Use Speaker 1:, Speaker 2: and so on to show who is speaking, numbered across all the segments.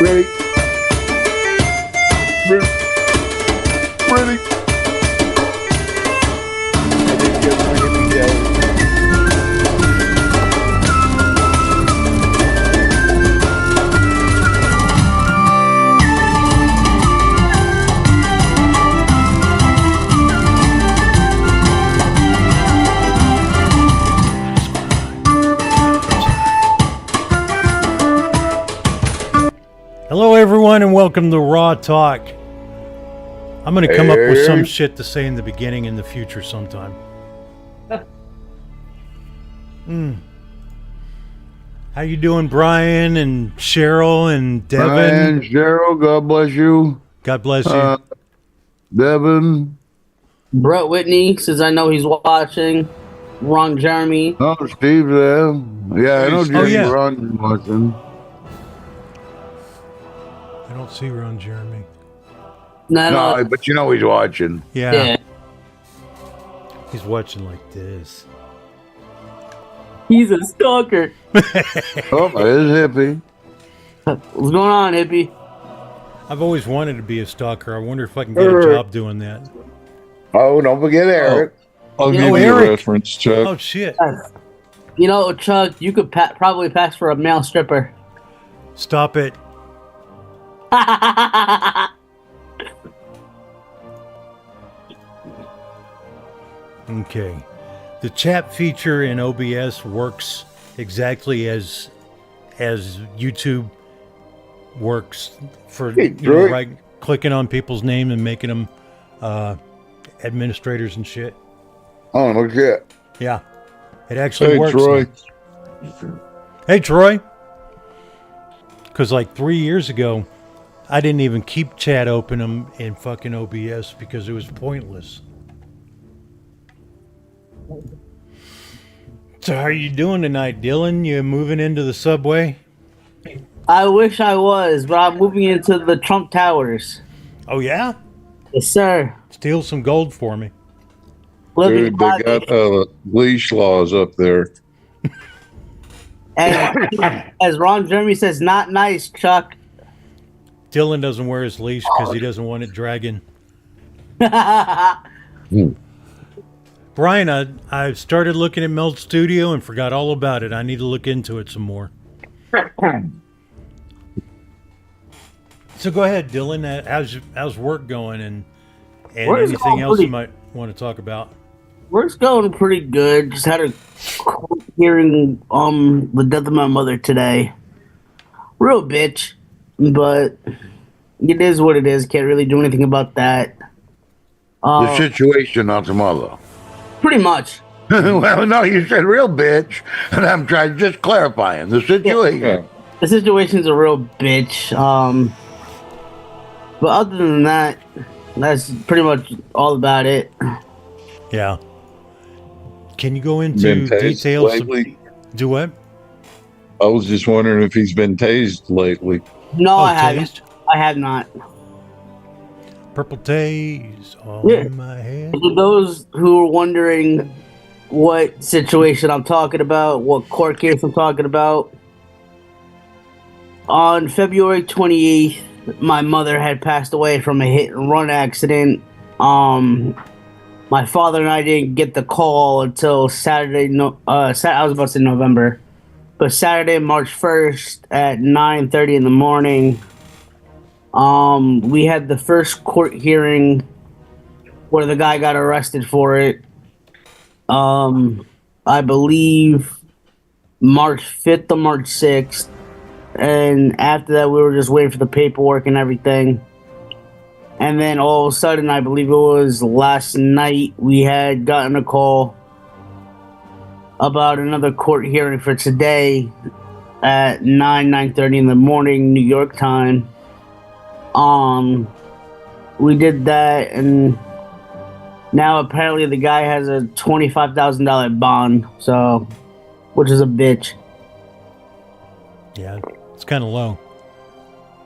Speaker 1: Ready? Ready? Ready? I didn't get my hippie yet.
Speaker 2: Hello, everyone, and welcome to Raw Talk. I'm going to come up with some shit to say in the beginning in the future sometime. How you doing, Brian and Cheryl and Devin?
Speaker 1: Brian, Cheryl, God bless you.
Speaker 2: God bless you.
Speaker 1: Devin.
Speaker 3: Brett Whitney says, I know he's watching. Ron Jeremy.
Speaker 1: Oh, Steve's there. Yeah, I know Jeremy.
Speaker 2: yeah.
Speaker 1: Ron's watching.
Speaker 2: I don't see Ron Jeremy.
Speaker 1: No, but you know he's watching.
Speaker 2: Yeah. He's watching like this.
Speaker 3: He's a stalker.
Speaker 1: Oh, there's Hippie.
Speaker 3: What's going on, hippie?
Speaker 2: I've always wanted to be a stalker. I wonder if I can get a job doing that.
Speaker 1: Oh, don't forget Eric.
Speaker 4: I'll give
Speaker 2: know,
Speaker 4: you
Speaker 2: Eric.
Speaker 4: a reference, Chuck.
Speaker 2: Oh, shit.
Speaker 3: You know, Chuck, you could probably pass for a male stripper.
Speaker 2: Stop it. Okay. The chat feature in OBS works exactly as YouTube works for right clicking on people's name and making them administrators and shit.
Speaker 1: Oh, no shit.
Speaker 2: Yeah. It actually works.
Speaker 4: Troy.
Speaker 2: Hey, Troy. Because like 3 years ago, I didn't even keep chat open in fucking OBS because it was pointless. So how are you doing tonight, Dylan? You moving into the subway?
Speaker 3: I wish I was, but I'm moving into the Trump Towers.
Speaker 2: Oh, yeah?
Speaker 3: Yes, sir.
Speaker 2: Steal some gold for me.
Speaker 4: Dude, they got leash laws up there.
Speaker 3: And as Ron Jeremy says, not nice, Chuck.
Speaker 2: Dylan doesn't wear his leash because he doesn't want it dragging. Brian, I started looking at Meld Studio and forgot all about it. I need to look into it some more. So go ahead, Dylan. How's work going and anything else you might want to talk about?
Speaker 3: Work's going pretty good. Just had a court hearing the death of my mother today. Real bitch, but it is what it is. Can't really do anything about that.
Speaker 1: The situation, not the mother.
Speaker 3: Pretty much.
Speaker 1: Well, no, you said real bitch, and I'm trying just clarifying the situation.
Speaker 4: Yeah.
Speaker 3: The situation's a real bitch. But other than that, that's pretty much all about it.
Speaker 2: Yeah. Can you go into details? Do what?
Speaker 4: I was just wondering if he's been tased lately.
Speaker 3: No, I haven't. I have not.
Speaker 2: Purple Taze on my head.
Speaker 3: For those who are wondering what situation I'm talking about, what court case I'm talking about, on February 28th, my mother had passed away from a hit and run accident. My father and I didn't get the call until Saturday. I was about to say November, but Saturday, March 1st at 9:30 in the morning. We had the first court hearing where the guy got arrested for it. I believe March 5th or March 6th. And after that, we were just waiting for the paperwork and everything. And then all of a sudden, I believe it was last night, we had gotten a call about another court hearing for today at 9:30 in the morning, New York time. We did that, and now apparently the guy has a $25,000 bond, so, which is a bitch.
Speaker 2: Yeah, it's kind of low.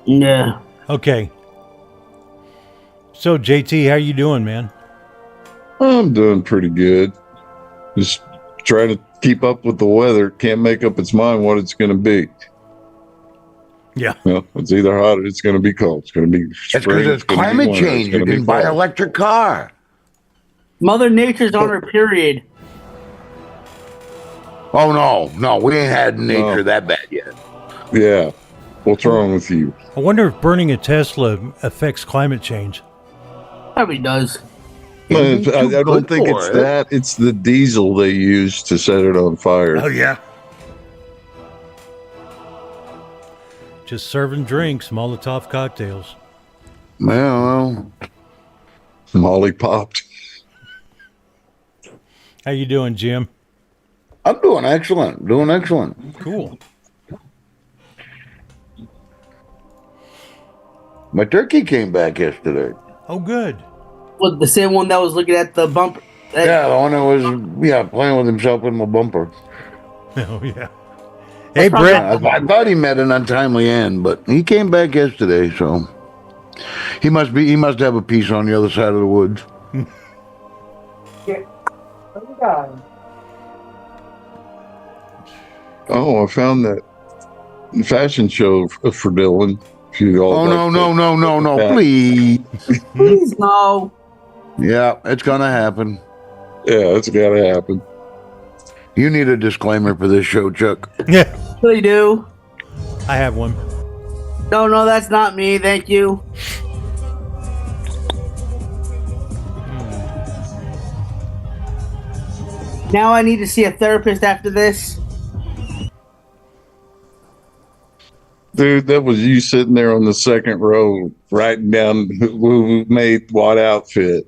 Speaker 3: Yeah.
Speaker 2: Okay. So, JT, how you doing, man?
Speaker 4: I'm doing pretty good. Just trying to keep up with the weather. Can't make up its mind what it's going to be.
Speaker 2: Yeah.
Speaker 4: Well, it's either hot or it's going to be cold. It's going to be
Speaker 1: It's because
Speaker 4: spring.
Speaker 1: it's
Speaker 4: gonna be
Speaker 1: climate
Speaker 4: winter,
Speaker 1: change.
Speaker 4: it's
Speaker 1: You
Speaker 4: gonna be
Speaker 1: can buy an
Speaker 4: fall.
Speaker 1: electric car.
Speaker 3: Mother Nature's on her period.
Speaker 1: Oh no, we ain't had nature
Speaker 4: No.
Speaker 1: that bad yet.
Speaker 4: Yeah. What's wrong with you?
Speaker 2: I wonder if burning a Tesla affects climate change.
Speaker 3: Probably does.
Speaker 4: No,
Speaker 1: Ain't
Speaker 4: I
Speaker 1: too
Speaker 4: don't
Speaker 1: good
Speaker 4: think
Speaker 1: for
Speaker 4: it's
Speaker 1: it.
Speaker 4: that. It's the diesel they use to set it on fire.
Speaker 2: Oh, yeah. Just serving drinks, Molotov cocktails.
Speaker 1: Well,
Speaker 4: Molly popped.
Speaker 2: How you doing, Jim?
Speaker 1: I'm doing excellent. Doing excellent.
Speaker 2: Cool.
Speaker 1: My turkey came back yesterday.
Speaker 2: Oh, good.
Speaker 3: What, the same one that was looking at the bumper?
Speaker 1: Yeah, the one that was playing with himself in my bumper.
Speaker 2: Oh, yeah. Hey,
Speaker 3: probably
Speaker 2: Brett.
Speaker 1: I thought he met an untimely end, but he came back yesterday, so he must have a piece on the other side of the woods.
Speaker 4: Oh, I found that fashion show for Dylan. If you'd all
Speaker 1: Oh
Speaker 4: like
Speaker 1: no,
Speaker 4: Yeah.
Speaker 1: please.
Speaker 3: Please no.
Speaker 1: Yeah, it's gonna happen.
Speaker 4: Yeah, it's got to happen.
Speaker 1: You need a disclaimer for this show, Chuck.
Speaker 2: Yeah,
Speaker 3: Really do.
Speaker 2: I have one.
Speaker 3: No, that's not me. Thank you. Now I need to see a therapist after this.
Speaker 4: Dude, that was you sitting there on the second row writing down who made what outfit.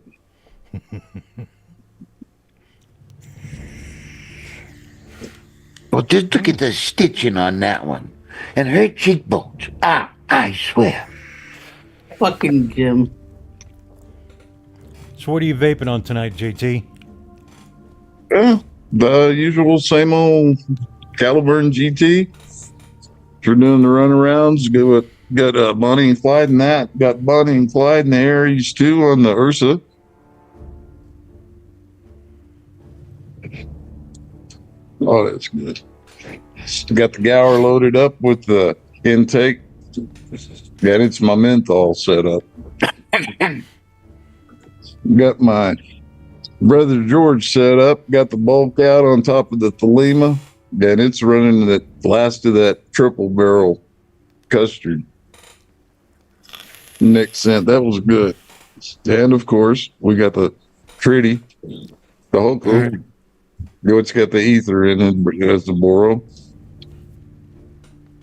Speaker 1: Well, just look at the stitching on that one. And her cheekbones. I swear.
Speaker 3: Fucking Jim.
Speaker 2: So what are you vaping on tonight, JT?
Speaker 4: Yeah, the usual same old Caliburn GT. If you're doing the runarounds, got Bonnie and Clyde in that. Got Bonnie and Clyde and the Aries too on the Ursa. Oh, that's good. Got the Gower loaded up with the intake. And it's my menthol set up. Got my brother George set up. Got the bulk out on top of the Thelema. And it's running the last of that triple barrel custard. Nick sent. That was good. And of course, we got the Tritty, the whole group. It's got the ether in it as the boro.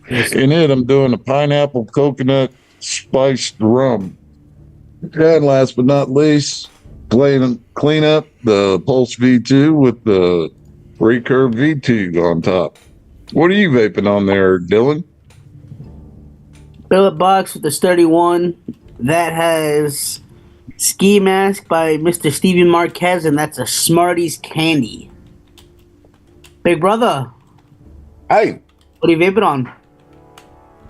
Speaker 4: In it, I'm doing a pineapple coconut spiced rum. And last but not least, clean up the Pulse V2 with the Recurve V2 on top. What are you vaping on there, Dylan?
Speaker 3: Billet box with the sturdy one. That has Ski Mask by Mr. Steven Marquez, and that's a Smarties candy. Big brother,
Speaker 1: Hey,
Speaker 3: what are you vaping on?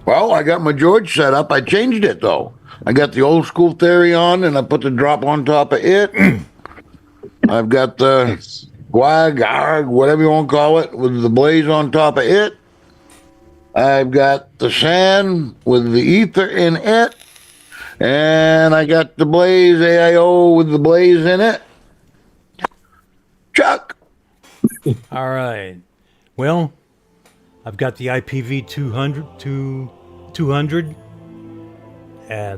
Speaker 1: well, I got my George set up. I changed it, though. I got the old school theory on, and I put the drop on top of it. I've got the Guag, Arg, whatever you want to call it, with the blaze on top of it. I've got the sand with the ether in it. And I got the blaze AIO with the blaze in it. Chuck.
Speaker 2: All right. Well, I've got the IPV 200.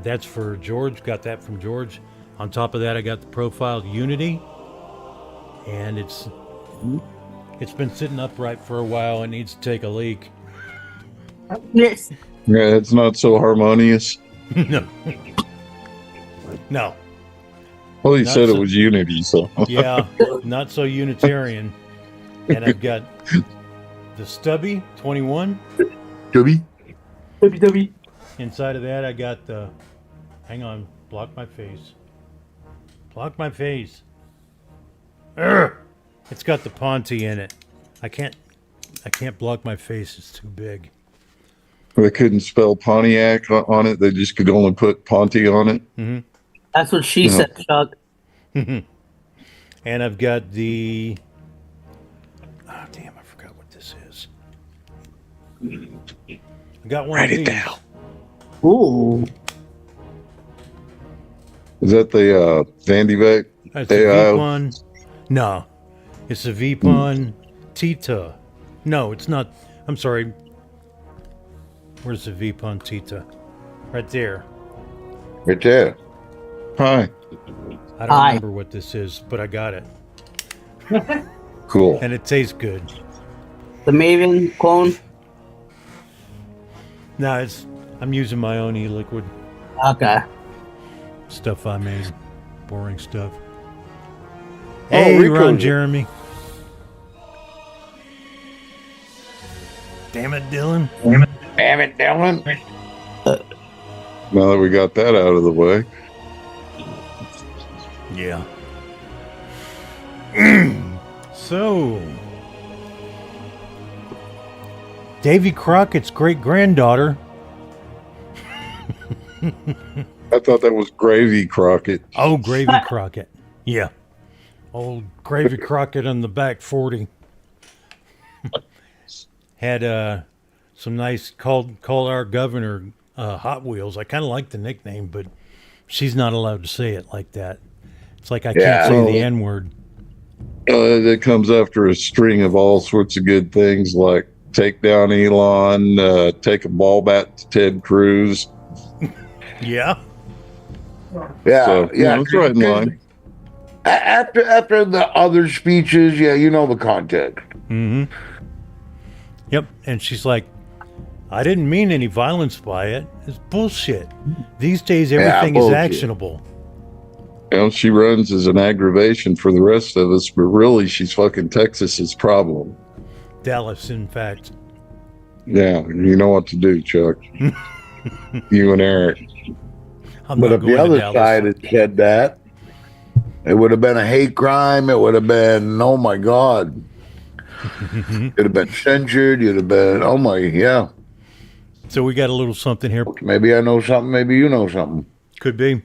Speaker 2: That's for George. Got that from George. On top of that, I got the profiled Unity. And it's been sitting upright for a while. It needs to take a leak.
Speaker 3: Yes.
Speaker 4: Yeah, it's not so harmonious.
Speaker 2: No. No.
Speaker 4: Well, he
Speaker 2: Not
Speaker 4: said
Speaker 2: so-
Speaker 4: it was Unity, so.
Speaker 2: Yeah, not so Unitarian. And I've got the Stubby 21.
Speaker 1: Chubby.
Speaker 3: W.
Speaker 2: Inside of that, I got the. Hang on, block my face. Block my face. Urgh! It's got the Ponty in it. I can't block my face. It's too big.
Speaker 4: They couldn't spell Pontiac on it. They just could only put Ponty on it.
Speaker 2: Mm-hmm.
Speaker 3: That's what she said, Chuck.
Speaker 2: And I've got the. Oh, damn, I forgot what this is. I got one
Speaker 4: Write
Speaker 2: of
Speaker 4: it
Speaker 2: these.
Speaker 4: down.
Speaker 3: Ooh.
Speaker 4: Is that the Vandivac
Speaker 2: That's a
Speaker 4: AI?
Speaker 2: Vipon. No, it's a Vipon Tita. No, it's not. I'm sorry. Where's the Vipon Tita? Right there.
Speaker 1: Right there.
Speaker 4: Hi.
Speaker 2: I don't
Speaker 3: Hi.
Speaker 2: remember what this is, but I got it.
Speaker 4: Cool.
Speaker 2: And it tastes good.
Speaker 3: The Maven clone.
Speaker 2: No, I'm using my own e-liquid
Speaker 3: Okay.
Speaker 2: stuff I made. Boring stuff.
Speaker 1: Oh,
Speaker 2: Hey,
Speaker 1: Rico's
Speaker 2: Ron
Speaker 1: here.
Speaker 2: Jeremy. Damn it, Dylan.
Speaker 1: Damn it, Dylan.
Speaker 4: Now that we got that out of the way.
Speaker 2: Yeah. So, Davy Crockett's great-granddaughter.
Speaker 4: I thought that was Gravy Crockett.
Speaker 2: Oh, Gravy Crockett. Yeah. Old Gravy Crockett on the back 40. Had some nice, called our governor Hot Wheels. I kind of like the nickname, but she's not allowed to say it like that. It's like I can't
Speaker 1: Yeah.
Speaker 2: say the N-word.
Speaker 4: It comes after a string of all sorts of good things like take down Elon, take a ball bat to Ted Cruz.
Speaker 2: Yeah.
Speaker 1: Yeah,
Speaker 4: So,
Speaker 1: yeah.
Speaker 4: it's right in line.
Speaker 1: After the other speeches, yeah, you know the context.
Speaker 2: Mm-hmm. Yep. And she's like, I didn't mean any violence by it. It's bullshit. These days, everything is
Speaker 1: bullshit.
Speaker 2: actionable.
Speaker 4: She runs as an aggravation for the rest of us, but really she's fucking Texas's problem.
Speaker 2: Dallas, in fact.
Speaker 4: Yeah, you know what to do, Chuck. You and Eric.
Speaker 2: I'm
Speaker 1: But
Speaker 2: not
Speaker 1: if the
Speaker 2: going to
Speaker 1: other
Speaker 2: Dallas.
Speaker 1: side had said that, it would have been a hate crime. It would have been, oh my God. It'd have been censored. You'd have been, oh my, yeah.
Speaker 2: So we got a little something here.
Speaker 1: Maybe I know something. Maybe you know something.
Speaker 2: Could be.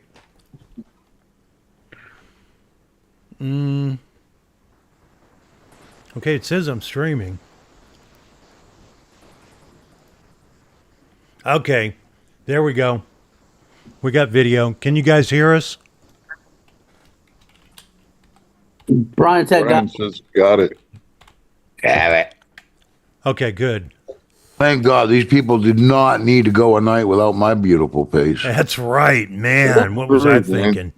Speaker 2: Okay, it says I'm streaming. Okay, there we go. We got video. Can you guys hear us?
Speaker 3: Brian said,
Speaker 4: Brian says, got it.
Speaker 1: Damn it.
Speaker 2: Okay, good.
Speaker 1: Thank God these people did not need to go a night without my beautiful face.
Speaker 2: That's right, man. What was I
Speaker 4: Right, man.
Speaker 2: thinking?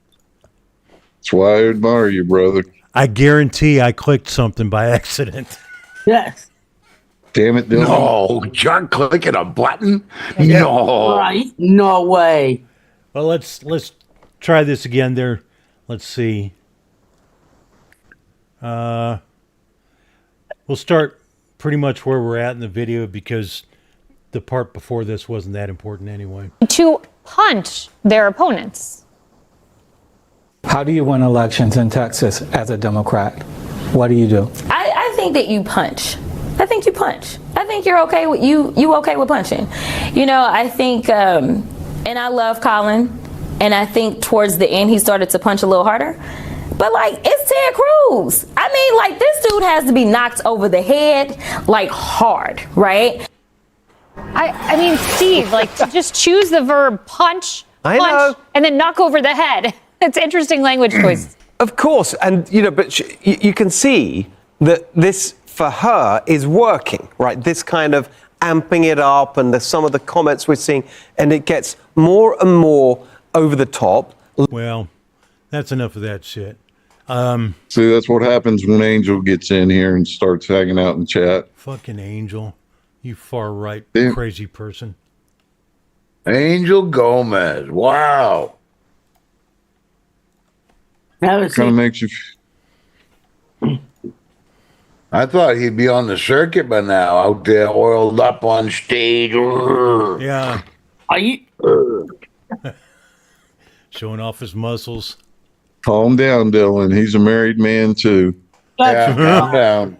Speaker 4: That's why I admire you, brother.
Speaker 2: I guarantee I clicked something by accident.
Speaker 3: yes.
Speaker 4: Damn it, Dylan.
Speaker 1: No, Chuck clicking a button? No.
Speaker 3: Right? No way.
Speaker 2: Well, let's try this again there. Let's see. We'll start pretty much where we're at in the video because the part before this wasn't that important anyway.
Speaker 5: To punch their opponents.
Speaker 6: How do you win elections in Texas as a Democrat? What do you do?
Speaker 7: I think that you punch. I think you punch. I think you're okay with you okay with punching. You know, I think and I love Colin, and I think towards the end he started to punch a little harder. But like, it's Ted Cruz. I mean, like, this dude has to be knocked over the head like hard, right?
Speaker 5: I mean, Steve, like, to just choose the verb punch,
Speaker 8: I know.
Speaker 5: and then knock over the head. It's interesting language choice.
Speaker 8: Of course, and but you can see that this for her is working, right? This kind of amping it up, and some of the comments we're seeing, and it gets more and more over the top.
Speaker 2: Well, that's enough of that shit.
Speaker 4: See, that's what happens when Angel gets in here and starts hanging out in chat.
Speaker 2: Fucking Angel, you far right
Speaker 4: Yeah.
Speaker 2: crazy person.
Speaker 1: Angel Gomez. Wow.
Speaker 3: Never
Speaker 4: Kind of
Speaker 3: seen.
Speaker 4: makes you.
Speaker 1: I thought he'd be on the circuit by now, out there oiled up on stage.
Speaker 2: Yeah,
Speaker 3: Are you?
Speaker 2: showing off his muscles.
Speaker 4: Calm down, Dylan. He's a married man too.
Speaker 1: Yeah, calm down.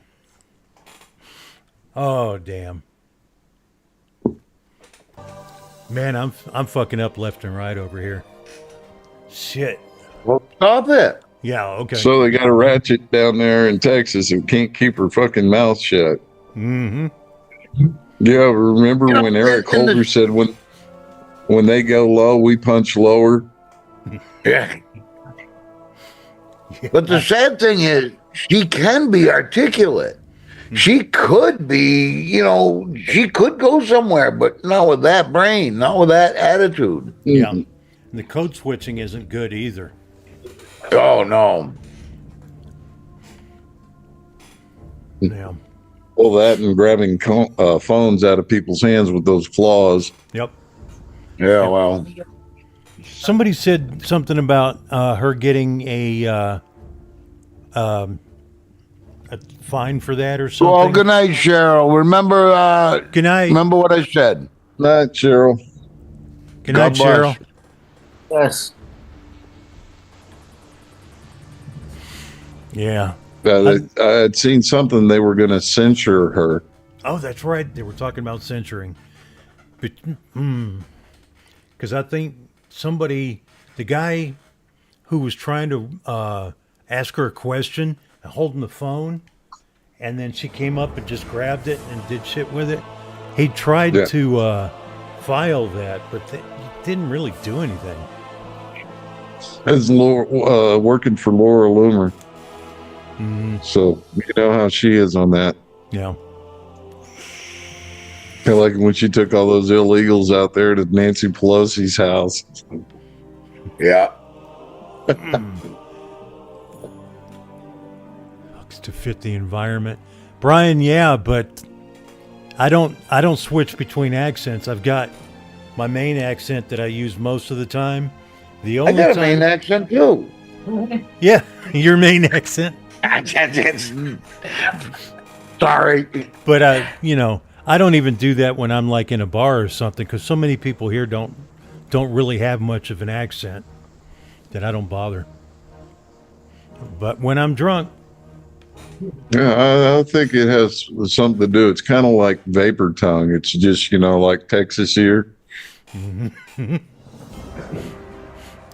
Speaker 2: Oh damn, man, I'm fucking up left and right over here. Shit.
Speaker 1: Well, stop it.
Speaker 2: Yeah. Okay.
Speaker 4: So they got a ratchet down there in Texas who can't keep her fucking mouth shut.
Speaker 2: Mm-hmm.
Speaker 4: Yeah, remember when Eric
Speaker 1: in the-
Speaker 4: Holder said when when they go low, we punch lower.
Speaker 1: Yeah. But the sad thing is, she can be articulate. She could be, she could go somewhere, but not with that brain, not with that attitude.
Speaker 2: Yeah. And the code switching isn't good either.
Speaker 1: Oh, no.
Speaker 2: Yeah.
Speaker 4: Well, that and grabbing phones out of people's hands with those claws.
Speaker 2: Yep.
Speaker 1: Yeah, well.
Speaker 2: Somebody said something about her getting a fine for that or something.
Speaker 1: Well, good night, Cheryl. Remember,
Speaker 2: Good night.
Speaker 1: remember what I said.
Speaker 4: Night, Cheryl.
Speaker 2: Good night,
Speaker 1: God bless.
Speaker 2: Cheryl.
Speaker 3: Yes.
Speaker 2: Yeah.
Speaker 4: I had seen something they were going to censure her.
Speaker 2: Oh, that's right. They were talking about censoring. But, because I think the guy who was trying to ask her a question and holding the phone, and then she came up and just grabbed it and did shit with it. He tried to file that, but it didn't really do anything.
Speaker 4: As working for Laura Loomer. So you know how she is on that.
Speaker 2: Yeah.
Speaker 4: Kind of like when she took all those illegals out there to Nancy Pelosi's house.
Speaker 1: Yeah.
Speaker 2: Looks to fit the environment. Brian, yeah, but I don't switch between accents. I've got my main accent that I use most of the time. The
Speaker 1: I
Speaker 2: only
Speaker 1: got a
Speaker 2: time,
Speaker 1: main accent, too.
Speaker 2: yeah, your main accent.
Speaker 1: Sorry.
Speaker 2: But I don't even do that when I'm like in a bar or something, because so many people here don't really have much of an accent that I don't bother. But when I'm drunk,
Speaker 4: Yeah, I think it has something to do. It's kind of like vapor tongue. It's just, like Texas here.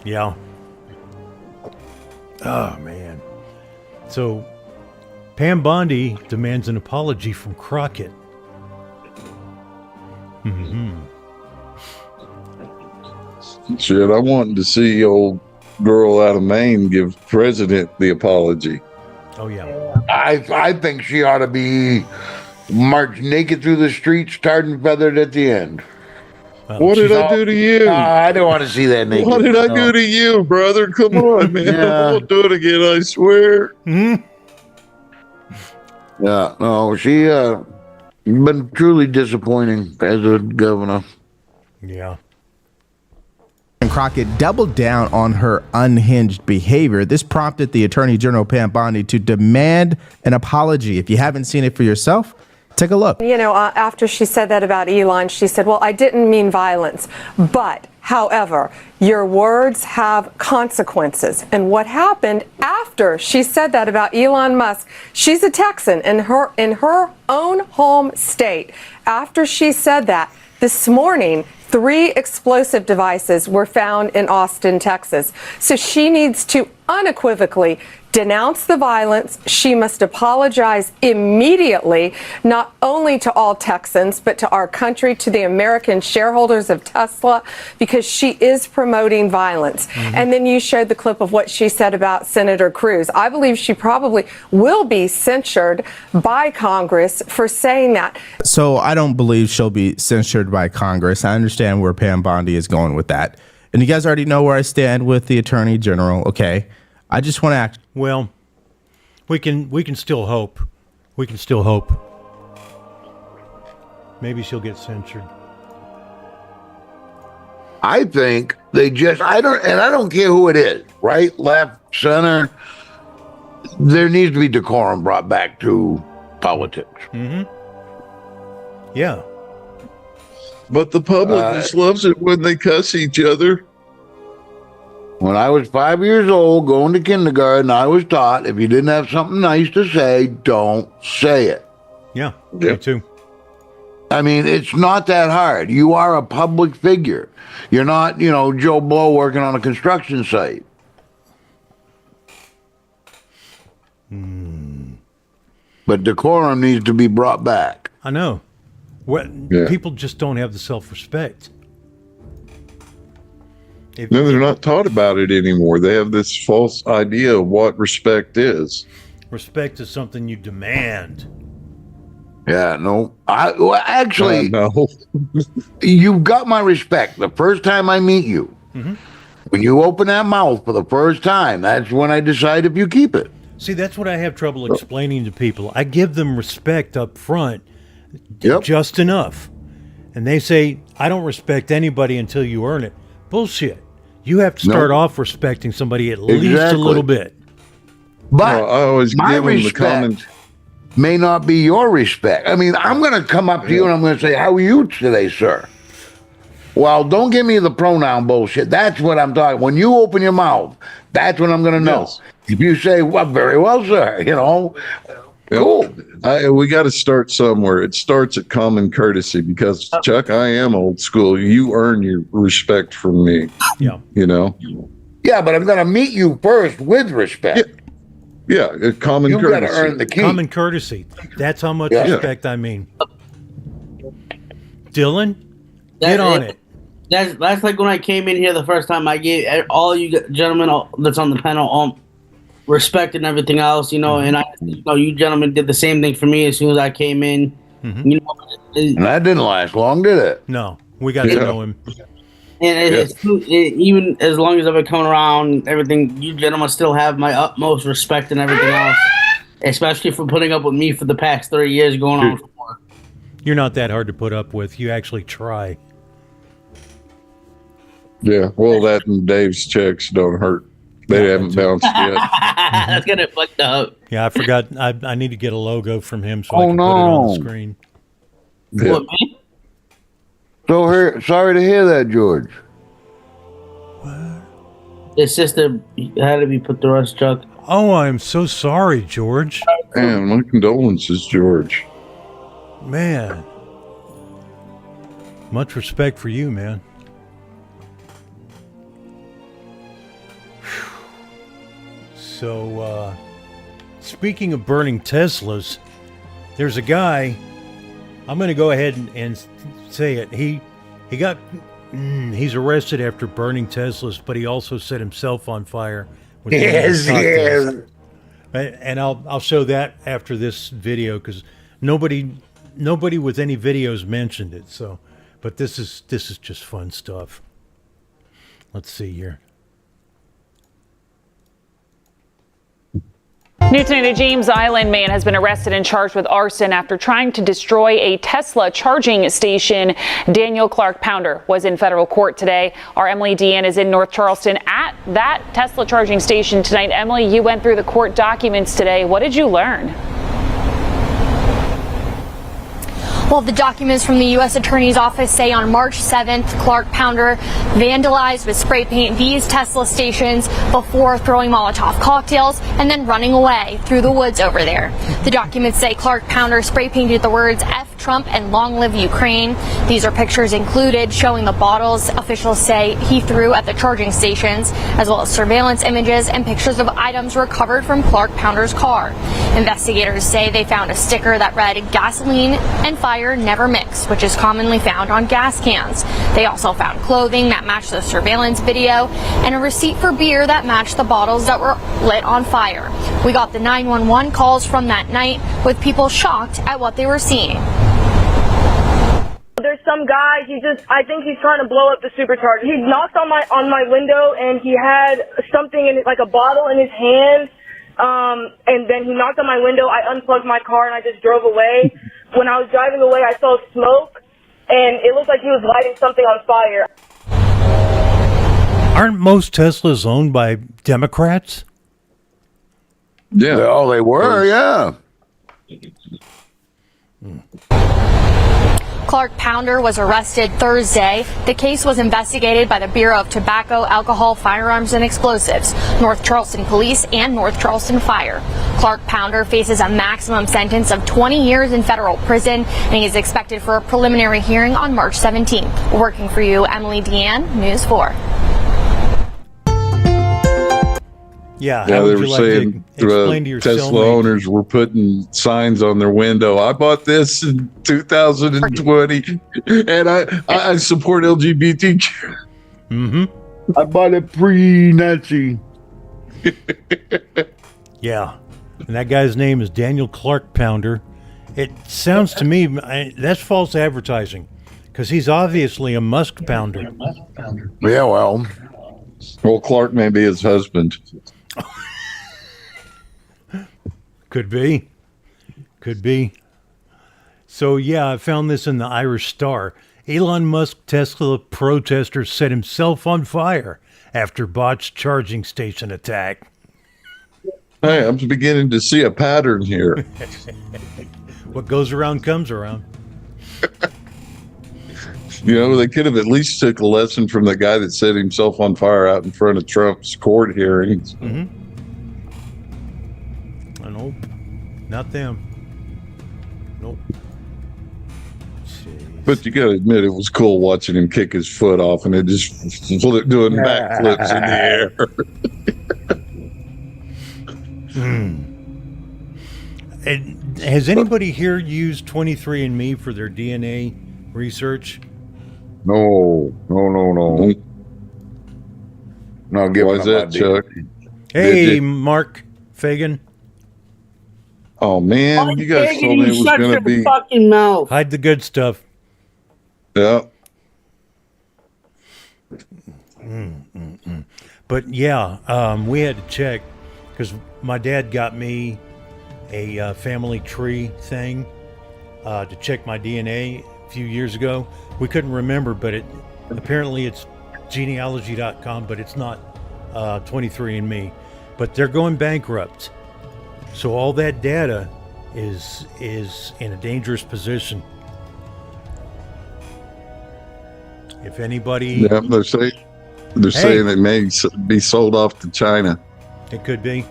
Speaker 2: yeah. Oh man. So Pam Bondi demands an apology from Crockett.
Speaker 4: Shit, I'm wanting to see old girl out of Maine give president the apology.
Speaker 2: Oh yeah.
Speaker 1: I think she ought to be marched naked through the streets, tarred and feathered at the end.
Speaker 4: What did I do to you?
Speaker 1: I don't want to see that naked.
Speaker 4: What did I do to you, brother? Come on, man. I won't do it again, I swear.
Speaker 1: Yeah, no, she been truly disappointing as a governor.
Speaker 2: Yeah.
Speaker 9: And Crockett doubled down on her unhinged behavior. This prompted the Attorney General Pam Bondi to demand an apology. If you haven't seen it for yourself, take a look.
Speaker 10: After she said that about Elon, she said, well, I didn't mean violence. But, however, your words have consequences. And what happened after she said that about Elon Musk, she's a Texan in her own home state. After she said that, this morning, 3 explosive devices were found in Austin, Texas. So she needs to unequivocally denounce the violence. She must apologize immediately, not only to all Texans, but to our country, to the American shareholders of Tesla, because she is promoting violence. And then you showed the clip of what she said about Senator Cruz. I believe she probably will be censured by Congress for saying that.
Speaker 9: So I don't believe she'll be censured by Congress. I understand where Pam Bondi is going with that. And you guys already know where I stand with the Attorney General, okay? I just want to act.
Speaker 2: Well, we can still hope. We can still hope. Maybe she'll get censured.
Speaker 1: I think they I don't care who it is, right, left, center. There needs to be decorum brought back to politics.
Speaker 2: Yeah.
Speaker 4: But the public just loves it when they cuss each other.
Speaker 1: When I was 5 years old, going to kindergarten, I was taught if you didn't have something nice to say, don't say it.
Speaker 2: Yeah. Me too.
Speaker 1: I mean, it's not that hard. You are a public figure. You're not, Joe Blow working on a construction site. But decorum needs to be brought back.
Speaker 2: I know. People just don't have the self-respect.
Speaker 4: No, they're not taught about it anymore. They have this false idea of what respect is.
Speaker 2: Respect is something you demand.
Speaker 1: Yeah, no. Well, actually,
Speaker 4: No.
Speaker 1: you've got my respect the first time I meet you.
Speaker 2: Mm-hmm.
Speaker 1: When you open that mouth for the first time, that's when I decide if you keep it.
Speaker 2: See, that's what I have trouble explaining to people. I give them respect up front,
Speaker 1: Yep.
Speaker 2: just enough. And they say, I don't respect anybody until you earn it. Bullshit. You have to start off respecting somebody at least a little bit.
Speaker 1: But
Speaker 4: I always
Speaker 1: my
Speaker 4: give them the
Speaker 1: respect
Speaker 4: common.
Speaker 1: may not be your respect. I mean, I'm going to come up to you and I'm going to say, how are you today, sir? Well, don't give me the pronoun bullshit. That's what I'm talking. When you open your mouth, that's what I'm going to know.
Speaker 4: Yes.
Speaker 1: If you say, well, very well, sir, cool.
Speaker 4: We got to start somewhere. It starts at common courtesy because, Chuck, I am old school. You earn your respect from me.
Speaker 2: Yeah.
Speaker 1: Yeah, but I'm going to meet you first with respect.
Speaker 4: Yeah, common
Speaker 1: You've
Speaker 4: courtesy.
Speaker 1: got to earn the key.
Speaker 2: Common courtesy. That's how much respect I mean. Dylan, get on it.
Speaker 3: That's like when I came in here the first time. I gave all you gentlemen that's on the panel respect and everything else, and you gentlemen did the same thing for me as soon as I came in.
Speaker 1: And that didn't last long, did it?
Speaker 2: No, we got to know him.
Speaker 3: And even as long as I've been coming around, everything, you gentlemen still have my utmost respect and everything else, especially for putting up with me for the past 30 years going on.
Speaker 2: You're not that hard to put up with. You actually try.
Speaker 4: Yeah, well, that and Dave's checks don't hurt. They haven't bounced yet.
Speaker 3: That's gonna fucked up.
Speaker 2: Yeah, I forgot. I need to get a logo from him so I can put it on the screen.
Speaker 4: Yeah.
Speaker 3: What, man?
Speaker 1: So sorry to hear that, George.
Speaker 3: His sister had to be put to rest, Chuck.
Speaker 2: Oh, I'm so sorry, George.
Speaker 4: Man, my condolences, George.
Speaker 2: Man. Much respect for you, man. So, speaking of burning Teslas, there's a guy, I'm going to go ahead and say it. He's arrested after burning Teslas, but he also set himself on fire. With
Speaker 1: Yes.
Speaker 2: And I'll show that after this video because nobody with any videos mentioned it. So, but this is just fun stuff. Let's see here.
Speaker 11: New tonight, a James Island man has been arrested and charged with arson after trying to destroy a Tesla charging station. Daniel Clark Pounder was in federal court today. Our Emily Deanne is in North Charleston at that Tesla charging station tonight. Emily, you went through the court documents today. What did you learn?
Speaker 5: Well, the documents from the U.S. Attorney's Office say on March 7th, Clark Pounder vandalized with spray paint these Tesla stations before throwing Molotov cocktails and then running away through the woods over there. The documents say Clark Pounder spray painted the words F Trump and Long Live Ukraine. These are pictures included showing the bottles officials say he threw at the charging stations, as well as surveillance images and pictures of items recovered from Clark Pounder's car. Investigators say they found a sticker that read gasoline and fire never mix, which is commonly found on gas cans. They also found clothing that matched the surveillance video and a receipt for beer that matched the bottles that were lit on fire. We got the 911 calls from that night with people shocked at what they were seeing.
Speaker 12: There's some guy, I think he's trying to blow up the supercharger. He knocked on my window and he had something in like a bottle in his hand. And then he knocked on my window. I unplugged my car and I just drove away. When I was driving away, I saw smoke and it looked like he was lighting something on fire.
Speaker 2: Aren't most Teslas owned by Democrats?
Speaker 4: Yeah.
Speaker 1: Oh, they were, yeah.
Speaker 5: Clark Pounder was arrested Thursday. The case was investigated by the Bureau of Tobacco, Alcohol, Firearms, and Explosives, North Charleston Police, and North Charleston Fire. Clark Pounder faces a maximum sentence of 20 years in federal prison, and he is expected for a preliminary hearing on March 17th. Working for you, Emily Deanne, News 4.
Speaker 2: Yeah,
Speaker 4: they were saying Tesla owners were putting signs on their window. I bought this in 2020, and I support LGBTQ.
Speaker 2: Mm-hmm.
Speaker 1: I bought it pre-Nazi.
Speaker 2: Yeah. And that guy's name is Daniel Clark Pounder. It sounds to me, that's false advertising, because he's obviously a Musk pounder.
Speaker 1: Yeah, well.
Speaker 4: Well, Clark may be his husband.
Speaker 2: Could be. Could be. So, yeah, I found this in the Irish Star. Elon Musk Tesla protester set himself on fire after botched charging station attack.
Speaker 4: Hey, I'm beginning to see a pattern here.
Speaker 2: What goes around comes around.
Speaker 4: You know, they could have at least took a lesson from the guy that set himself on fire out in front of Trump's court hearings.
Speaker 2: Mm-hmm. Nope. Not them. Nope. Jeez.
Speaker 4: But you gotta admit, it was cool watching him kick his foot off and it just doing backflips in the air.
Speaker 2: And has anybody here used 23andMe for their DNA research?
Speaker 1: No. Not giving
Speaker 4: Why is that, Chuck?
Speaker 2: Hey, Mark Fagan.
Speaker 4: Oh man, you guys told me it was
Speaker 3: Shut
Speaker 4: gonna
Speaker 3: your
Speaker 4: be.
Speaker 3: fucking mouth.
Speaker 2: Hide the good stuff.
Speaker 4: Yeah.
Speaker 2: But yeah, we had to check because my dad got me a family tree thing to check my DNA a few years ago. We couldn't remember, but apparently it's genealogy.com, but it's not 23andMe. But they're going bankrupt, so all that data is in a dangerous position. If anybody,
Speaker 4: Yeah, they're saying it may be sold off to China.
Speaker 2: it could be.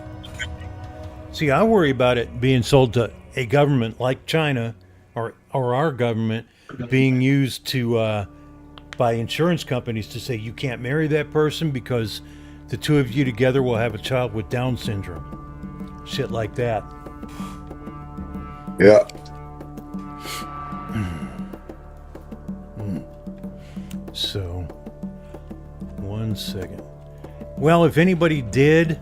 Speaker 2: See, I worry about it being sold to a government like China or our government being used to by insurance companies to say you can't marry that person because the two of you together will have a child with Down syndrome. Shit like that.
Speaker 1: Yeah.
Speaker 2: So, 1 second. Well, if anybody did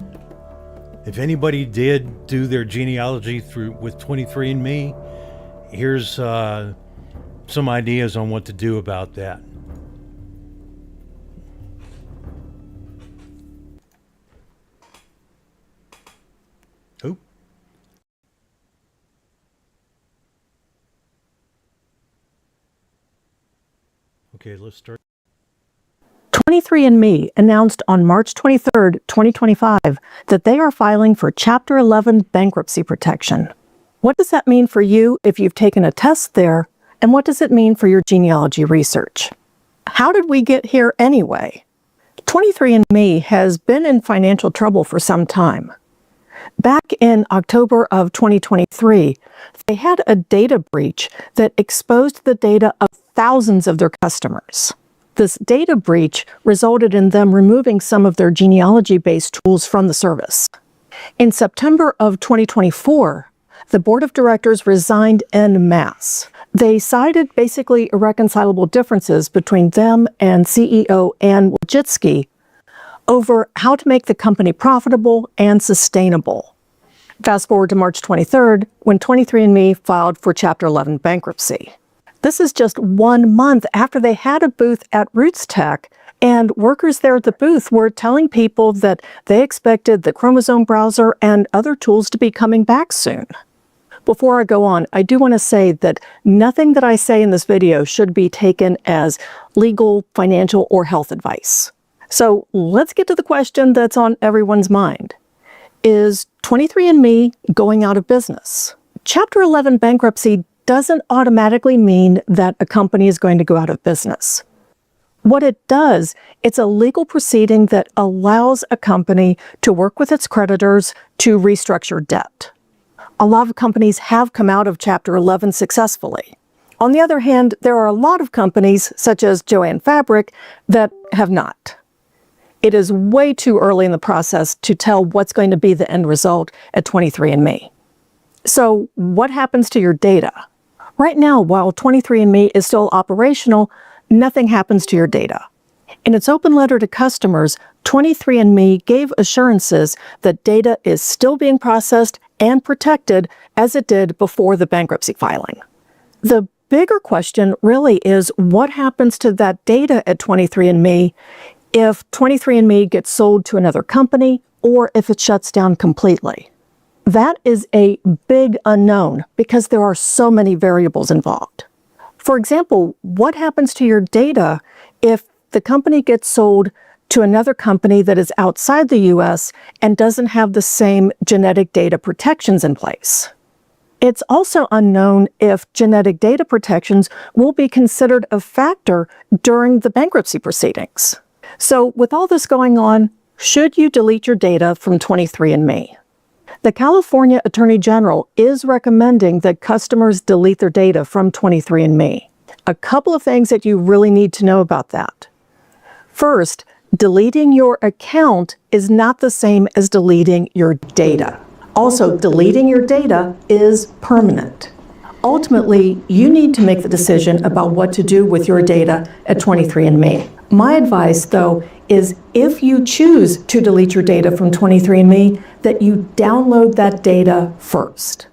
Speaker 2: do their genealogy with 23andMe, here's some ideas on what to do about that. Oop. Okay, let's start.
Speaker 13: 23andMe announced on March 23, 2025, that they are filing for Chapter 11 bankruptcy protection. What does that mean for you if you've taken a test there, and what does it mean for your genealogy research? How did we get here anyway? 23andMe has been in financial trouble for some time. Back in October of 2023, they had a data breach that exposed the data of thousands of their customers. This data breach resulted in them removing some of their genealogy-based tools from the service. In September of 2024, the board of directors resigned en masse. They cited basically irreconcilable differences between them and CEO Ann Wojcicki over how to make the company profitable and sustainable. Fast forward to March 23rd, when 23andMe filed for Chapter 11 bankruptcy. This is just 1 month after they had a booth at Roots Tech, and workers there at the booth were telling people that they expected the chromosome browser and other tools to be coming back soon. Before I go on, I do want to say that nothing that I say in this video should be taken as legal, financial, or health advice. So let's get to the question that's on everyone's mind. Is 23andMe going out of business? Chapter 11 bankruptcy doesn't automatically mean that a company is going to go out of business. What it does, it's a legal proceeding that allows a company to work with its creditors to restructure debt. A lot of companies have come out of Chapter 11 successfully. On the other hand, there are a lot of companies, such as Jo-Ann Fabric, that have not. It is way too early in the process to tell what's going to be the end result at 23andMe. So what happens to your data? Right now, while 23andMe is still operational, nothing happens to your data. In its open letter to customers, 23andMe gave assurances that data is still being processed and protected as it did before the bankruptcy filing. The bigger question really is what happens to that data at 23andMe if 23andMe gets sold to another company or if it shuts down completely. That is a big unknown because there are so many variables involved. For example, what happens to your data if the company gets sold to another company that is outside the U.S. and doesn't have the same genetic data protections in place? It's also unknown if genetic data protections will be considered a factor during the bankruptcy proceedings. So with all this going on, should you delete your data from 23andMe? The California Attorney General is recommending that customers delete their data from 23andMe. A couple of things that you really need to know about that. First, deleting your account is not the same as deleting your data. Also, deleting your data is permanent. Ultimately, you need to make the decision about what to do with your data at 23andMe. My advice, though, is if you choose to delete your data from 23andMe, that you download that data first.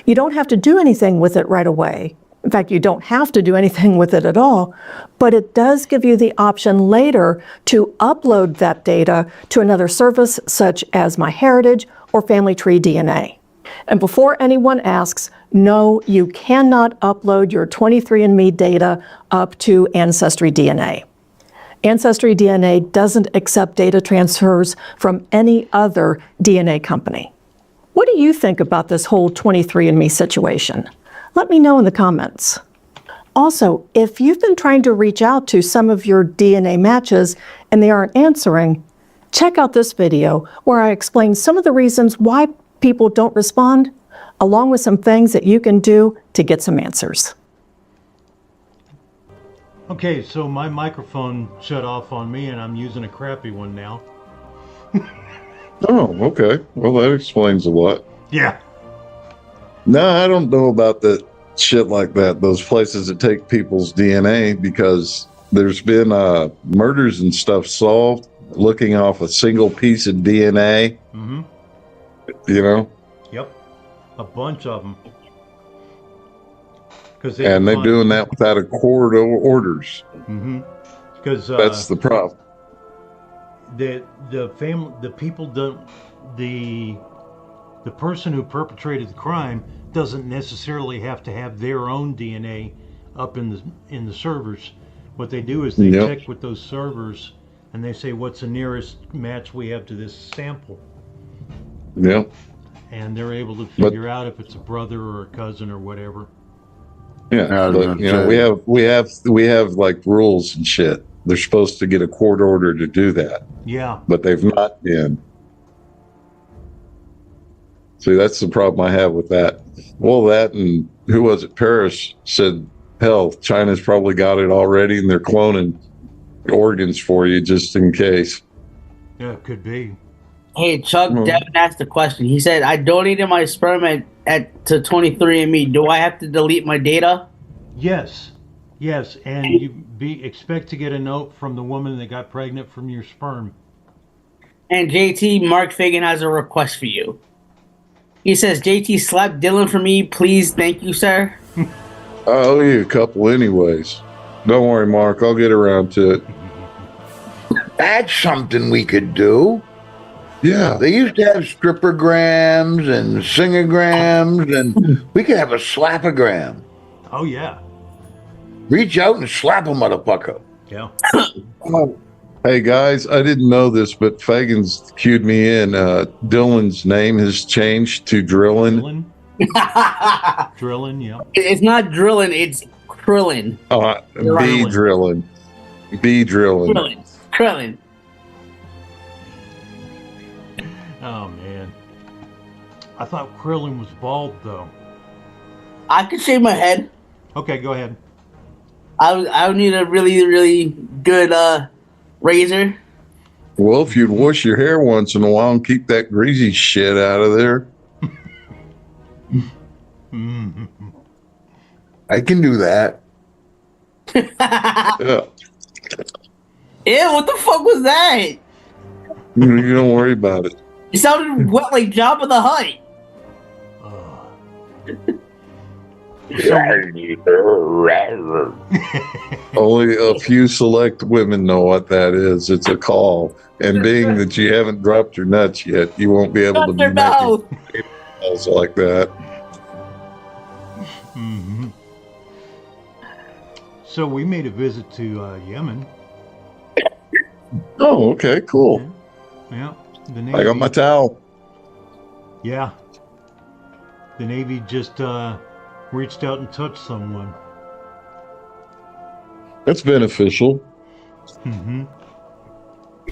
Speaker 13: You don't have to do anything with it right away. In fact, you don't have to do anything with it at all, but it does give you the option later to upload that data to another service such as MyHeritage or Family Tree DNA. And before anyone asks, no, you cannot upload your 23andMe data up to Ancestry DNA. Ancestry DNA doesn't accept data transfers from any other DNA company. What do you think about this whole 23andMe situation? Let me know in the comments. Also, if you've been trying to reach out to some of your DNA matches and they aren't answering, check out this video where I explain some of the reasons why people don't respond, along with some things that you can do to get some answers.
Speaker 2: Okay, so my microphone shut off on me and I'm using a crappy one now.
Speaker 4: Oh, okay. Well, that explains a lot.
Speaker 2: Yeah.
Speaker 4: No, I don't know about that shit like that. Those places that take people's DNA, because there's been murders and stuff solved looking off a single piece of DNA.
Speaker 2: Mm-hmm.
Speaker 4: You know?
Speaker 2: Yep. A bunch of them.
Speaker 4: And they're doing that without a court orders.
Speaker 2: Mm-hmm. Because
Speaker 4: that's the problem.
Speaker 2: The people don't, the person who perpetrated the crime doesn't necessarily have to have their own DNA up in the servers. What they do is they check with those servers and they say, what's the nearest match we have to this sample?
Speaker 4: Yeah.
Speaker 2: And they're able to figure out if it's a brother or a cousin or whatever.
Speaker 4: Yeah, but you know, we have like rules and shit. They're supposed to get a court order to do that.
Speaker 2: Yeah.
Speaker 4: But they've not been. See, that's the problem I have with that. Well, that and who was it? Paris said, hell, China's probably got it already and they're cloning organs for you just in case.
Speaker 2: Yeah, it could be.
Speaker 3: Hey, Chuck, Devin asked a question. He said, I donated my sperm to 23andMe. Do I have to delete my data?
Speaker 2: Yes. Yes, and you expect to get a note from the woman that got pregnant from your sperm.
Speaker 3: And JT, Mark Fagan has a request for you. He says, JT, slap Dylan for me, please. Thank you, sir.
Speaker 4: I owe you a couple anyways. Don't worry, Mark. I'll get around to it.
Speaker 1: That's something we could do.
Speaker 4: Yeah.
Speaker 1: They used to have strippergrams and singergrams, and we could have a slapogram.
Speaker 2: Oh, yeah.
Speaker 1: Reach out and slap a motherfucker.
Speaker 2: Yeah.
Speaker 4: Hey, guys, I didn't know this, but Fagan's cued me in. Dylan's name has changed to Drillin.
Speaker 2: Drillin, yeah.
Speaker 3: It's not drilling, it's krillin.
Speaker 4: B Drillin. B Drillin.
Speaker 3: Krillin.
Speaker 2: Oh, man. I thought Krillin was bald, though.
Speaker 3: I could shave my head.
Speaker 2: Okay, go ahead.
Speaker 3: I would need a really, really good razor.
Speaker 4: Well, if you'd wash your hair once in a while and keep that greasy shit out of there.
Speaker 1: I can do that.
Speaker 4: Yeah.
Speaker 3: Ew, what the fuck was that?
Speaker 4: You don't worry about it.
Speaker 3: It sounded wet like Jabba the Hutt.
Speaker 4: Only a few select women know what that is. It's a call. And being that you haven't dropped your nuts yet, you won't be able to be making calls like that.
Speaker 2: Mm-hmm. So we made a visit to Yemen.
Speaker 4: Oh, okay, cool.
Speaker 2: Yeah. The Navy,
Speaker 4: I got my towel.
Speaker 2: Yeah. The Navy just reached out and touched someone.
Speaker 4: That's beneficial.
Speaker 2: Mm-hmm.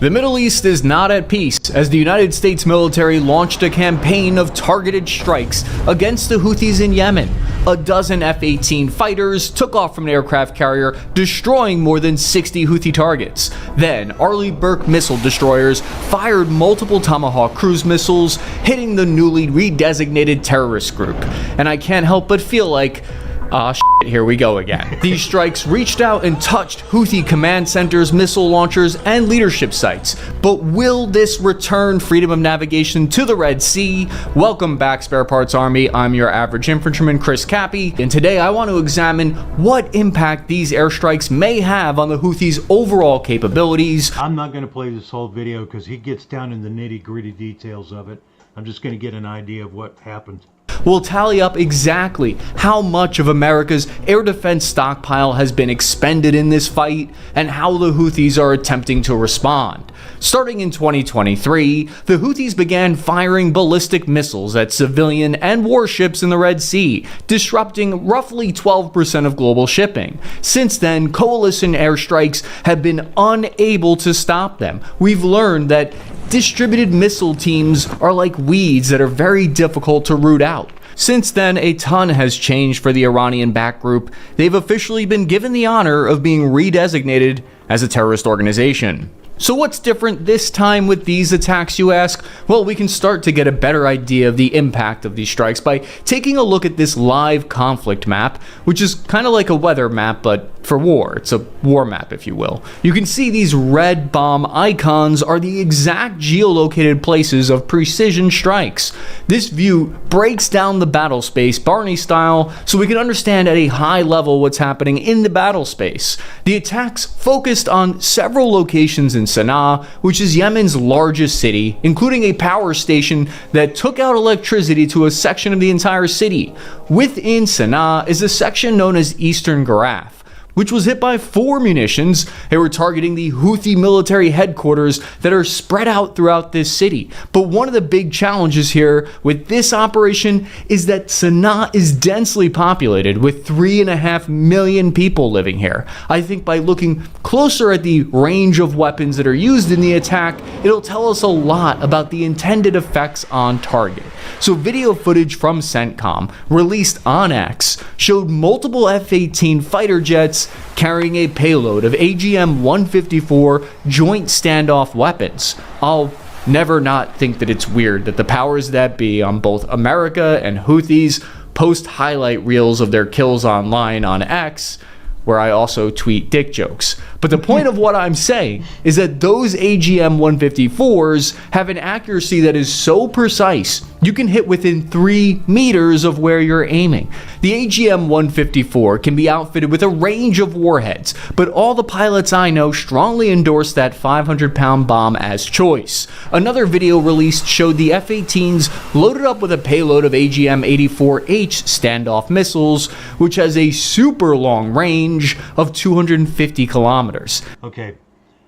Speaker 14: The Middle East is not at peace as the United States military launched a campaign of targeted strikes against the Houthis in Yemen. A dozen F-18 fighters took off from an aircraft carrier, destroying more than 60 Houthi targets. Then, Arleigh Burke missile destroyers fired multiple Tomahawk cruise missiles, hitting the newly redesignated terrorist group. And I can't help but feel like, shit, here we go again. These strikes reached out and touched Houthi command centers, missile launchers, and leadership sites. But will this return freedom of navigation to the Red Sea? Welcome back, Spare Parts Army. I'm your average infantryman, Chris Cappy, and today I want to examine what impact these airstrikes may have on the Houthis' overall capabilities.
Speaker 2: I'm not going to play this whole video because he gets down in the nitty-gritty details of it. I'm just going to get an idea of what happened.
Speaker 14: We'll tally up exactly how much of America's air defense stockpile has been expended in this fight and how the Houthis are attempting to respond. Starting in 2023, the Houthis began firing ballistic missiles at civilian and warships in the Red Sea, disrupting roughly 12% of global shipping. Since then, coalition airstrikes have been unable to stop them. We've learned that distributed missile teams are like weeds that are very difficult to root out. Since then, a ton has changed for the Iranian-backed group. They've officially been given the honor of being redesignated as a terrorist organization. So what's different this time with these attacks, you ask? Well, we can start to get a better idea of the impact of these strikes by taking a look at this live conflict map, which is kind of like a weather map, but for war. It's a war map, if you will. You can see these red bomb icons are the exact geolocated places of precision strikes. This view breaks down the battle space Barney style so we can understand at a high level what's happening in the battle space. The attacks focused on several locations in Sana'a, which is Yemen's largest city, including a power station that took out electricity to a section of the entire city. Within Sana'a is a section known as Eastern Garaf, which was hit by 4 munitions. They were targeting the Houthi military headquarters that are spread out throughout this city. But one of the big challenges here with this operation is that Sana'a is densely populated with 3.5 million people living here. I think by looking closer at the range of weapons that are used in the attack, it'll tell us a lot about the intended effects on target. So video footage from CENTCOM, released on X, showed multiple F-18 fighter jets carrying a payload of AGM-154 joint standoff weapons. I'll never not think that it's weird that the powers that be on both America and Houthis post highlight reels of their kills online on X, where I also tweet dick jokes. But the point of what I'm saying is that those AGM-154s have an accuracy that is so precise, you can hit within 3 meters of where you're aiming. The AGM-154 can be outfitted with a range of warheads, but all the pilots I know strongly endorse that 500-pound bomb as choice. Another video released showed the F-18s loaded up with a payload of AGM-84H standoff missiles, which has a super long range of 250 kilometers.
Speaker 2: Okay.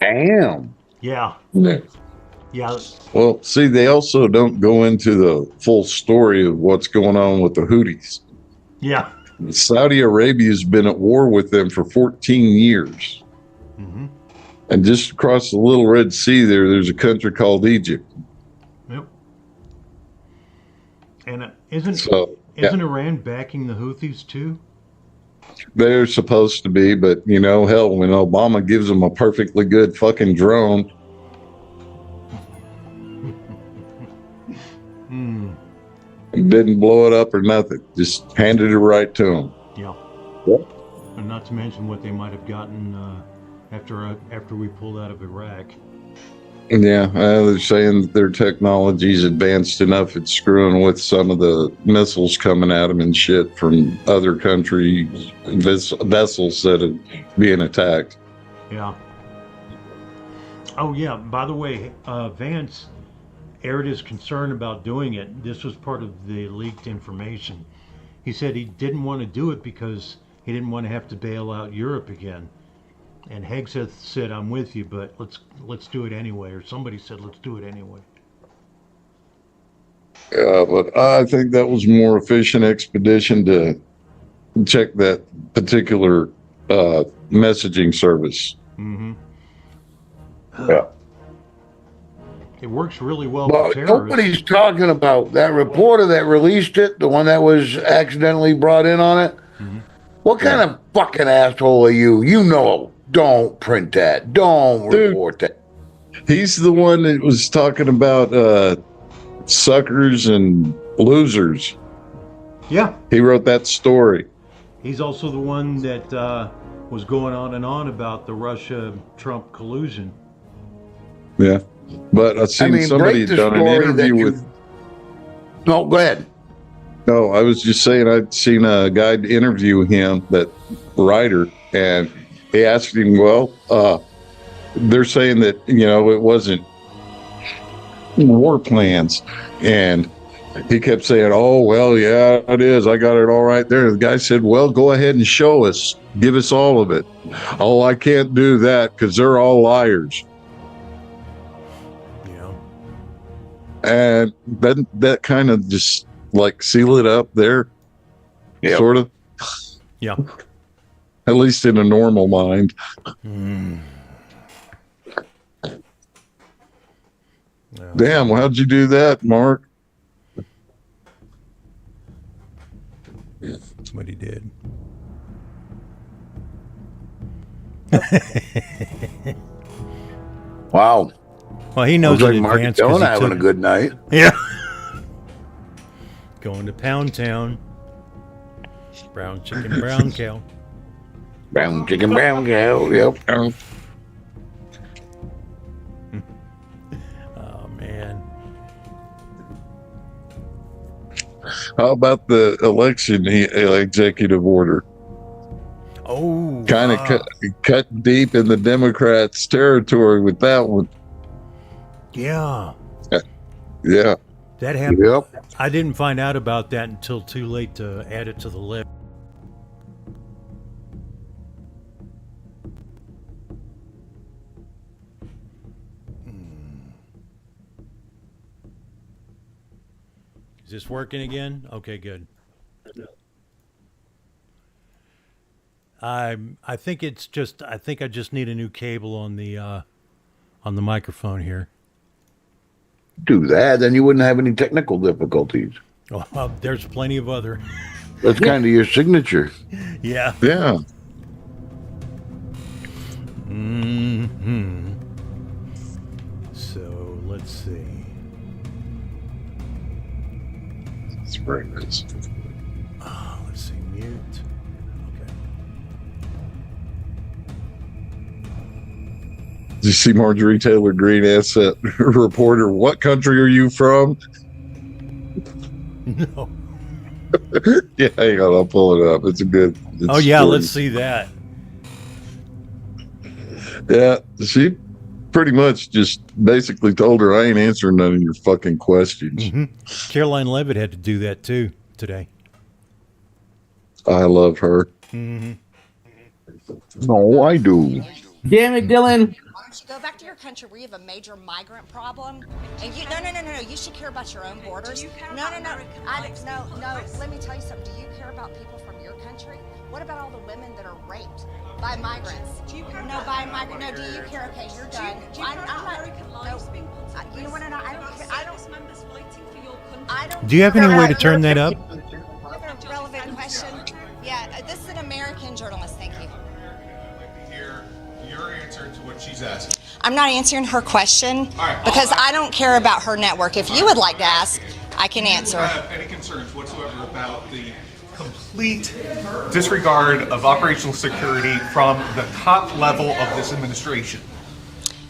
Speaker 4: Damn.
Speaker 2: Yeah. Yeah.
Speaker 4: Well, see, they also don't go into the full story of what's going on with the Houthis.
Speaker 2: Yeah.
Speaker 4: Saudi Arabia's been at war with them for 14 years.
Speaker 2: Mm-hmm.
Speaker 4: And just across the Little Red Sea there's a country called Egypt.
Speaker 2: Yep. And isn't Iran backing the Houthis too?
Speaker 4: They're supposed to be, but you know, hell, when Obama gives them a perfectly good fucking drone, didn't blow it up or nothing, just handed it right to them.
Speaker 2: Yeah. And not to mention what they might have gotten after we pulled out of Iraq.
Speaker 4: Yeah, they're saying that their technology's advanced enough it's screwing with some of the missiles coming at them and shit from other countries, vessels that are being attacked.
Speaker 2: Yeah. Oh yeah. By the way, Vance aired his concern about doing it. This was part of the leaked information. He said he didn't want to do it because he didn't want to have to bail out Europe again. And Hegseth said, "I'm with you, but let's do it anyway." Or somebody said, "Let's do it anyway."
Speaker 4: Yeah, but I think that was a more efficient expedition to check that particular messaging service.
Speaker 2: Mm-hmm.
Speaker 4: Yeah.
Speaker 2: It works really well
Speaker 1: Well,
Speaker 2: for terrorists.
Speaker 1: nobody's talking about that reporter that released it, the one that was accidentally brought in on it.
Speaker 2: Mm-hmm.
Speaker 1: What kind of fucking asshole are you? You know, don't print that. Don't report that.
Speaker 4: He's the one that was talking about suckers and losers.
Speaker 2: Yeah.
Speaker 4: He wrote that story.
Speaker 2: He's also the one that was going on and on about the Russia-Trump collusion.
Speaker 4: Yeah. But I've seen somebody had done an interview with...
Speaker 1: No, go ahead.
Speaker 4: No, I was just saying I'd seen a guy interview him, that writer, and he asked him, well, they're saying that, it wasn't war plans. And he kept saying, oh, well, yeah, it is. I got it all right there. The guy said, well, go ahead and show us. Give us all of it. Oh, I can't do that because they're all liars.
Speaker 2: Yeah.
Speaker 4: And then that kind of just like seal it up there.
Speaker 1: Yep.
Speaker 4: Sort of.
Speaker 2: Yeah.
Speaker 4: At least in a normal mind.
Speaker 2: Mm.
Speaker 4: Damn, how'd you do that, Mark?
Speaker 2: That's what he did.
Speaker 1: Wow.
Speaker 2: Well, he knows
Speaker 1: Looks
Speaker 2: in
Speaker 1: like Mark
Speaker 2: advance.
Speaker 1: Dillon
Speaker 2: 'cause he
Speaker 1: having a
Speaker 2: took-
Speaker 1: good night.
Speaker 2: Yeah. Going to Pound Town. Brown chicken, brown cow.
Speaker 1: Brown chicken, brown cow. Yep.
Speaker 2: Oh man.
Speaker 4: How about the election executive order?
Speaker 2: Oh,
Speaker 4: kind of cut deep in the Democrats' territory with that one.
Speaker 2: Yeah.
Speaker 4: Yeah.
Speaker 2: That happened.
Speaker 1: Yep.
Speaker 2: I didn't find out about that until too late to add it to the list. Is this working again? Okay, good. I think it's just. I think I just need a new cable on the microphone here.
Speaker 1: Do that, then you wouldn't have any technical difficulties.
Speaker 2: Well, there's plenty of other.
Speaker 1: That's kind of your signature.
Speaker 2: Yeah.
Speaker 4: Yeah.
Speaker 2: Hmm. So let's see.
Speaker 4: Let's bring this.
Speaker 2: Let's see. Mute. Okay.
Speaker 4: Did you see Marjorie Taylor Greene asked that reporter, what country are you from?
Speaker 2: No.
Speaker 4: Yeah, hang on, I'll pull it up. It's a good.
Speaker 2: Oh yeah,
Speaker 4: story.
Speaker 2: let's see that.
Speaker 4: Yeah, she pretty much just basically told her, I ain't answering none of your fucking questions.
Speaker 2: Mm-hmm. Caroline Levitt had to do that too today.
Speaker 4: I love her.
Speaker 2: Mm-hmm.
Speaker 1: No, I do.
Speaker 3: Damn it, Dylan.
Speaker 15: Why don't you go back to your country where you have a major migrant problem? And you, no. You should care about your own borders. No. Let me tell you something. Do you care about people from your country? What about all the women that are raped by migrants? Do you care? No, by migrant. No, do you care? Okay, you're done. I'm not. You know what? I don't care. I don't.
Speaker 2: Do you have any way to turn that up?
Speaker 15: Another relevant question. Yeah, this is an American journalist. Thank you.
Speaker 16: Your answer to what she's asking.
Speaker 15: I'm not answering her question because I don't care about her network. If you would like to ask, I can answer.
Speaker 16: Do you have any concerns whatsoever about the complete complete disregard of operational security from the top level of this administration.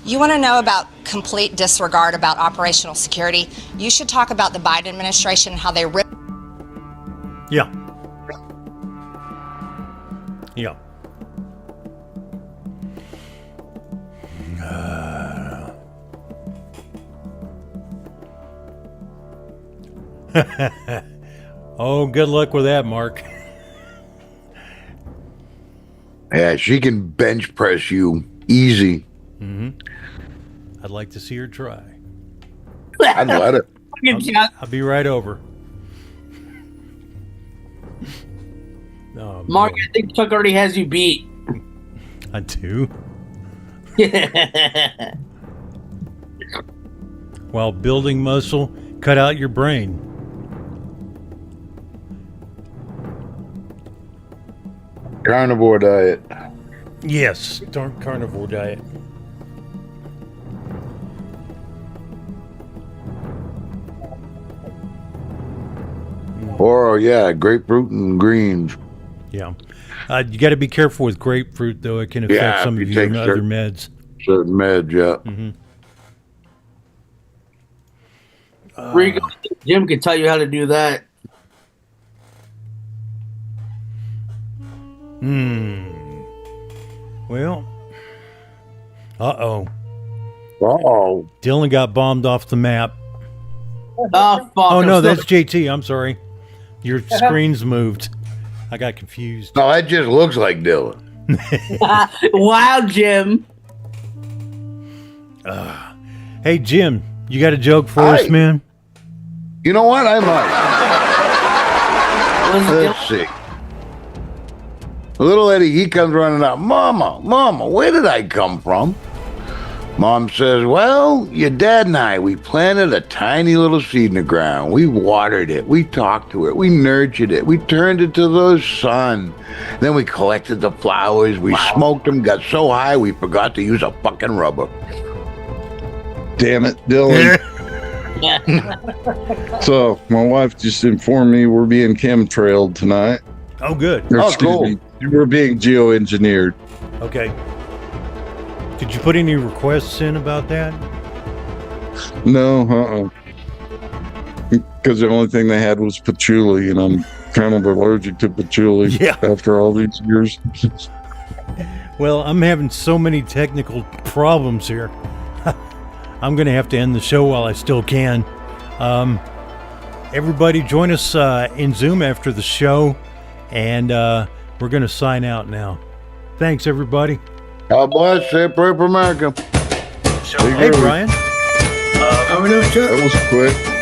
Speaker 15: You want to know about complete disregard about operational security? You should talk about the Biden administration and how they ripped.
Speaker 2: Yeah. Yeah. Oh, good luck with that, Mark.
Speaker 1: Yeah, she can bench press you easy.
Speaker 2: I'd like to see her try.
Speaker 1: I'd let her.
Speaker 2: I'll be right over. Oh,
Speaker 3: Mark,
Speaker 2: man.
Speaker 3: I think Chuck already has you beat.
Speaker 2: I do. While building muscle, cut out your brain.
Speaker 1: Carnivore diet.
Speaker 2: Yes, darn carnivore diet.
Speaker 1: Or, yeah, grapefruit and greens.
Speaker 2: Yeah. You got to be careful with grapefruit, though. It can affect some of your other meds.
Speaker 1: Certain meds, yeah.
Speaker 3: Rico, Jim can tell you how to do that.
Speaker 2: Well. Uh-oh.
Speaker 1: Uh-oh.
Speaker 2: Dylan got bombed off the map.
Speaker 3: Oh, fuck.
Speaker 2: Oh, no, that's JT. I'm sorry. Your screen's moved. I got confused.
Speaker 1: No, that just looks like Dylan.
Speaker 3: Wow, Jim.
Speaker 2: Hey, Jim, you got a joke for us, man?
Speaker 1: You know what? I might. Let's see. Little Eddie, he comes running out. Mama, where did I come from? Mom says, well, your dad and I, we planted a tiny little seed in the ground. We watered it. We talked to it. We nurtured it. We turned it to the sun. Then we collected the flowers. We smoked them, got so high we forgot to use a fucking rubber.
Speaker 4: Damn it, Dylan. So, my wife just informed me we're being chemtrailed tonight.
Speaker 2: Oh, good.
Speaker 1: Oh, cool.
Speaker 4: We're being geoengineered.
Speaker 2: Okay. Did you put any requests in about that?
Speaker 4: No, because the only thing they had was patchouli, and I'm kind of allergic to patchouli after all these years.
Speaker 2: Well, I'm having so many technical problems here. I'm going to have to end the show while I still can. Everybody join us in Zoom after the show, and we're going to sign out now. Thanks, everybody.
Speaker 1: God bless. Say a prayer for America.
Speaker 2: Hey, Brian.
Speaker 1: That was quick.